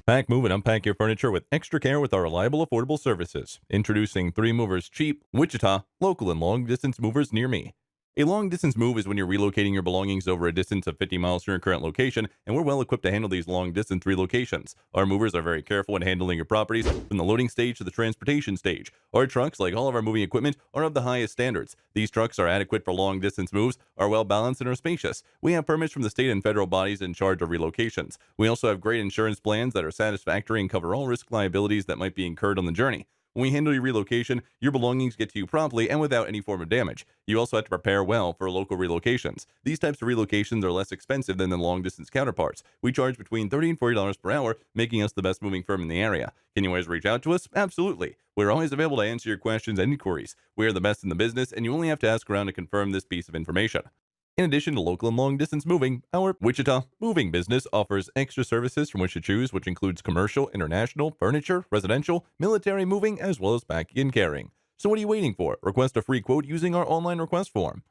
Pack, move, and unpack your furniture with extra care with our reliable, affordable services. Introducing 3 Movers Cheap, Wichita, local and long distance movers near me. A long distance move is when you're relocating your belongings over a distance of 50 miles from your current location, and we're well equipped to handle these long distance relocations. Our movers are very careful in handling your properties from the loading stage to the transportation stage. Our trucks, like all of our moving equipment, are of the highest standards. These trucks are adequate for long distance moves, are well balanced, and are spacious. We have permits from the state and federal bodies in charge of relocations. We also have great insurance plans that are satisfactory and cover all risk liabilities that might be incurred on the journey. When we handle your relocation, your belongings get to you promptly and without any form of damage. You also have to prepare well for local relocations. These types of relocations are less expensive than the long distance counterparts. We charge between $30 and $40 per hour, making us the best moving firm in the area. Can you always reach out to us? Absolutely. We're always available to answer your questions and inquiries. We are the best in the business, and you only have to ask around to confirm this piece of information. In addition to local and long distance moving, our Wichita moving business offers extra services from which to choose, which includes commercial, international, furniture, residential, military moving, as well as packing and carrying. So what are you waiting for? Request a free quote using our online request form.